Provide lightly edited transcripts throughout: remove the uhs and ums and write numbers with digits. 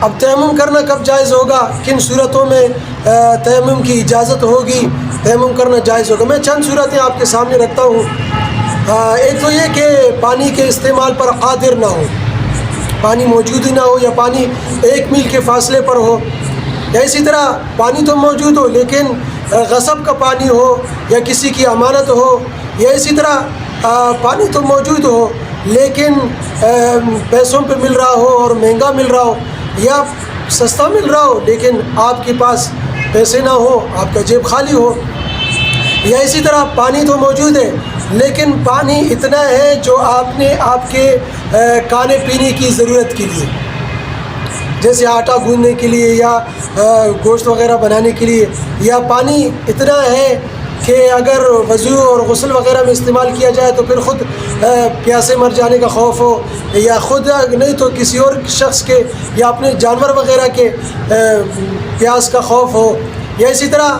اب تیمم کرنا کب جائز ہوگا، کن صورتوں میں تیمم کی اجازت ہوگی، تیمم کرنا جائز ہوگا؟ میں چند صورتیں آپ کے سامنے رکھتا ہوں۔ ایک تو یہ کہ پانی کے استعمال پر قادر نہ ہو، پانی موجود ہی نہ ہو، یا پانی 1 میل کے فاصلے پر ہو، یا اسی طرح پانی تو موجود ہو لیکن غصب کا پانی ہو یا کسی کی امانت ہو، یا اسی طرح پانی تو موجود ہو لیکن پیسوں پہ مل رہا ہو اور مہنگا مل رہا ہو، یا سستا مل رہا ہو لیکن آپ کے پاس پیسے نہ ہو، آپ کا جیب خالی ہو، یا اسی طرح پانی تو موجود ہے لیکن پانی اتنا ہے جو آپ کے کھانے پینے کی ضرورت کے لیے، جیسے آٹا گوندنے کے لیے یا گوشت وغیرہ بنانے کے لیے، یا پانی اتنا ہے کہ اگر وضو اور غسل وغیرہ میں استعمال کیا جائے تو پھر خود پیاسے مر جانے کا خوف ہو، یا خود نہیں تو کسی اور شخص کے یا اپنے جانور وغیرہ کے پیاس کا خوف ہو، یا اسی طرح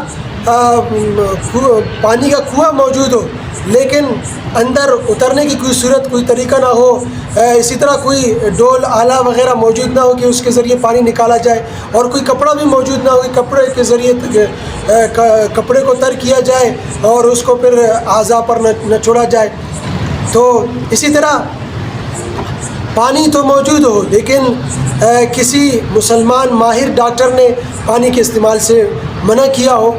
پانی کا کنواں موجود ہو لیکن اندر اترنے کی کوئی صورت کوئی طریقہ نہ ہو، اسی طرح کوئی ڈول آلہ وغیرہ موجود نہ ہو کہ اس کے ذریعے پانی نکالا جائے، اور کوئی کپڑا بھی موجود نہ ہو کہ کپڑے کے ذریعے کپڑے کو تر کیا جائے اور اس کو پھر اعضاء پر نہ چھوڑا جائے۔ تو اسی طرح پانی تو موجود ہو لیکن کسی مسلمان ماہر ڈاکٹر نے پانی کے استعمال سے منع کیا ہو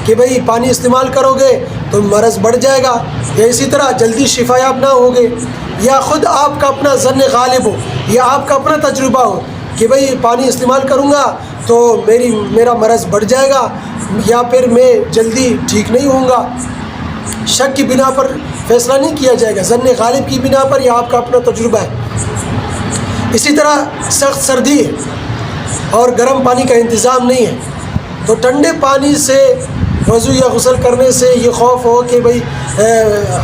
کہ بھئی پانی استعمال کرو گے تو مرض بڑھ جائے گا، یا اسی طرح جلدی شفا یاب نہ ہوگے، یا خود آپ کا اپنا ظن غالب ہو یا آپ کا اپنا تجربہ ہو کہ بھئی پانی استعمال کروں گا تو میرا مرض بڑھ جائے گا یا پھر میں جلدی ٹھیک نہیں ہوں گا۔ شک کی بنا پر فیصلہ نہیں کیا جائے گا، ظن غالب کی بنا پر، یا آپ کا اپنا تجربہ ہے۔ اسی طرح سخت سردی ہے اور گرم پانی کا انتظام نہیں ہے تو ٹھنڈے پانی سے وضو یا غسل کرنے سے یہ خوف ہو کہ بھئی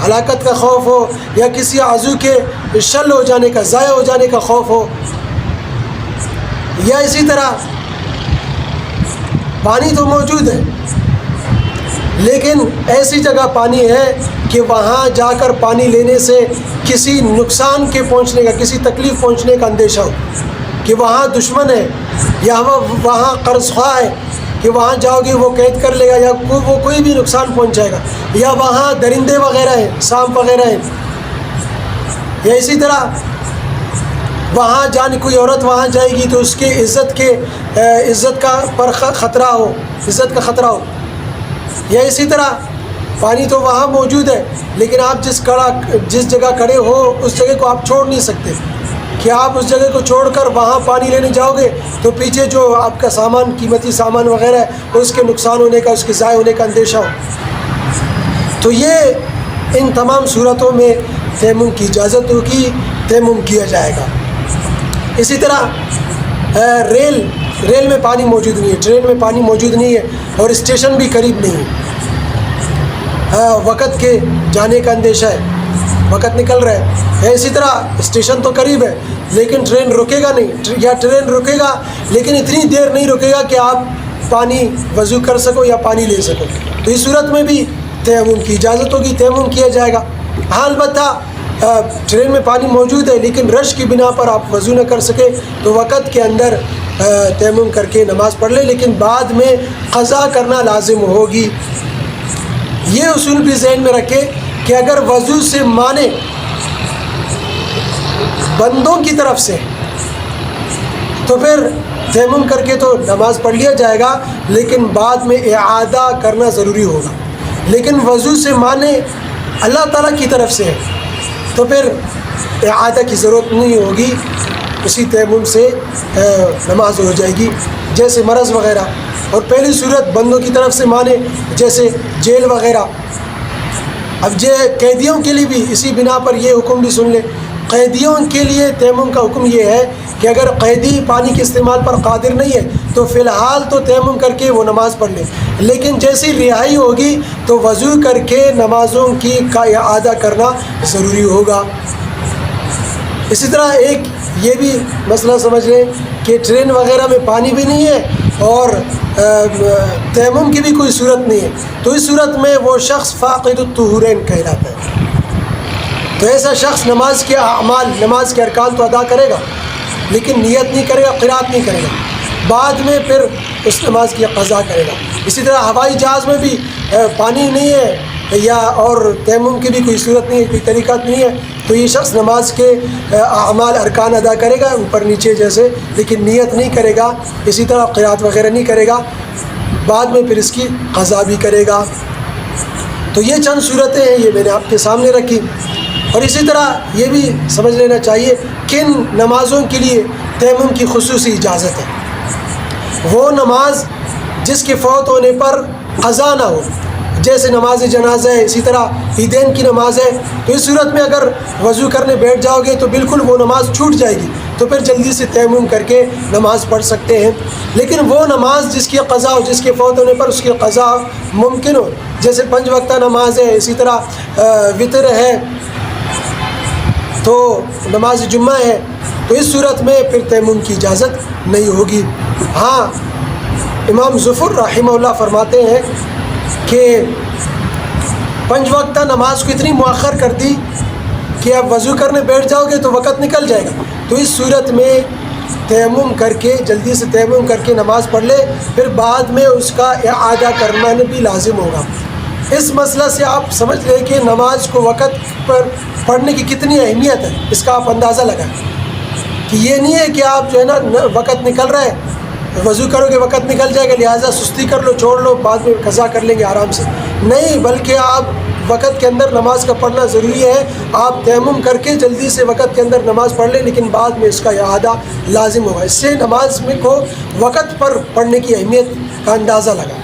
ہلاکت کا خوف ہو، یا کسی عضو کے شل ہو جانے کا، ضائع ہو جانے کا خوف ہو، یا اسی طرح پانی تو موجود ہے لیکن ایسی جگہ پانی ہے کہ وہاں جا کر پانی لینے سے کسی نقصان کے پہنچنے کا، کسی تکلیف پہنچنے کا اندیشہ ہو، کہ وہاں دشمن ہے یا وہاں قرض خواہ ہے کہ وہاں جاؤ گے وہ قید کر لے گا یا وہ کوئی بھی نقصان پہنچائے گا، یا وہاں درندے وغیرہ ہیں، سانپ وغیرہ ہیں، یا اسی طرح وہاں کوئی عورت وہاں جائے گی تو اس کے عزت کا پر خطرہ ہو، عزت کا خطرہ ہو، یا اسی طرح پانی تو وہاں موجود ہے لیکن آپ جس جگہ کھڑے ہو اس جگہ کو آپ چھوڑ نہیں سکتے کہ آپ اس جگہ کو چھوڑ کر وہاں پانی لینے جاؤ گے تو پیچھے جو آپ کا سامان، قیمتی سامان وغیرہ ہے، اس کے نقصان ہونے کا، اس کے ضائع ہونے کا اندیشہ ہو۔ تو یہ ان تمام صورتوں میں تیمم کی اجازت ہوگی، تیمم کیا جائے گا۔ اسی طرح ریل میں پانی موجود نہیں ہے، ٹرین میں پانی موجود نہیں ہے اور اسٹیشن بھی قریب نہیں ہے، وقت کے جانے کا اندیشہ ہے، وقت نکل رہا ہے۔ اسی طرح اسٹیشن تو قریب ہے لیکن ٹرین رکے گا نہیں، یا ٹرین رکے گا لیکن اتنی دیر نہیں رکے گا کہ آپ پانی وضو کر سکو یا پانی لے سکو، تو اس صورت میں بھی تیمم کی اجازت ہوگی، تیمم کیا جائے گا۔ ہاں البتہ ٹرین میں پانی موجود ہے لیکن رش کی بنا پر آپ وضو نہ کر سکے تو وقت کے اندر تیمم کر کے نماز پڑھ لے، لیکن بعد میں قضا کرنا لازم ہوگی۔ یہ اصول بھی ذہن میں رکھے کہ اگر وضو سے مانے بندوں کی طرف سے تو پھر تیمم کر کے تو نماز پڑھ لیا جائے گا لیکن بعد میں اعادہ کرنا ضروری ہوگا، لیکن وضو سے مانے اللہ تعالیٰ کی طرف سے تو پھر اعادہ کی ضرورت نہیں ہوگی، اسی تیمم سے نماز ہو جائے گی، جیسے مرض وغیرہ۔ اور پہلی صورت بندوں کی طرف سے مانے جیسے جیل وغیرہ۔ اب قیدیوں کے لیے بھی اسی بنا پر یہ حکم بھی سن لے، قیدیوں کے لیے تیمم کا حکم یہ ہے کہ اگر قیدی پانی کے استعمال پر قادر نہیں ہے تو فی الحال تو تیمم کر کے وہ نماز پڑھ لے، لیکن جیسی رہائی ہوگی تو وضو کر کے نمازوں کا اعادہ کرنا ضروری ہوگا۔ اسی طرح ایک یہ بھی مسئلہ سمجھ لیں کہ ٹرین وغیرہ میں پانی بھی نہیں ہے اور تیمم کی بھی کوئی صورت نہیں ہے، تو اس صورت میں وہ شخص فاقد الطہورین کہلاتا ہے۔ تو ایسا شخص نماز کے اعمال، نماز کے ارکان تو ادا کرے گا لیکن نیت نہیں کرے گا، قرات نہیں کرے گا، بعد میں پھر اس نماز کی قضا کرے گا۔ اسی طرح ہوائی جہاز میں بھی پانی نہیں ہے یا اور تیمم کی بھی کوئی صورت نہیں ہے، کوئی طریقہ نہیں ہے، تو یہ شخص نماز کے اعمال ارکان ادا کرے گا اوپر نیچے جیسے، لیکن نیت نہیں کرے گا، اسی طرح قرات وغیرہ نہیں کرے گا، بعد میں پھر اس کی قضا بھی کرے گا۔ تو یہ چند صورتیں ہیں، یہ میں نے آپ کے سامنے رکھی۔ اور اسی طرح یہ بھی سمجھ لینا چاہیے کن نمازوں کے لیے تیمم کی خصوصی اجازت ہے۔ وہ نماز جس کے فوت ہونے پر قضا نہ ہو، جیسے نماز جنازہ ہے، اسی طرح عیدین کی نماز ہے، تو اس صورت میں اگر وضو کرنے بیٹھ جاؤ گے تو بالکل وہ نماز چھوٹ جائے گی، تو پھر جلدی سے تیمم کر کے نماز پڑھ سکتے ہیں۔ لیکن وہ نماز جس کی قضا ہو، جس کے فوت ہونے پر اس کی قضا ممکن ہو، جیسے 5 وقتہ نماز ہے، اسی طرح وطر ہے، تو نماز جمعہ ہے، تو اس صورت میں پھر تیمم کی اجازت نہیں ہوگی۔ ہاں، امام ظفر رحمہ اللہ فرماتے ہیں کہ 5 وقتہ نماز کو اتنی مؤخر کر دی کہ اب وضو کرنے بیٹھ جاؤ گے تو وقت نکل جائے گا، تو اس صورت میں تیمم کر کے جلدی سے تیمم کر کے نماز پڑھ لے، پھر بعد میں اس کا اعادہ کرنا بھی لازم ہوگا۔ اس مسئلہ سے آپ سمجھ لیں کہ نماز کو وقت پر پڑھنے کی کتنی اہمیت ہے، اس کا آپ اندازہ لگائیں کہ یہ نہیں ہے کہ آپ جو ہے نا وقت نکل رہا ہے، وضو کرو گے وقت نکل جائے گا لہٰذا سستی کر لو، چھوڑ لو، بعد میں قضا کر لیں گے آرام سے، نہیں، بلکہ آپ وقت کے اندر نماز کا پڑھنا ضروری ہے۔ آپ تیمم کر کے جلدی سے وقت کے اندر نماز پڑھ لیں، لیکن بعد میں اس کا اعادہ لازم ہوگا۔ اس سے نماز میں کو وقت پر پڑھنے کی اہمیت کا اندازہ لگا۔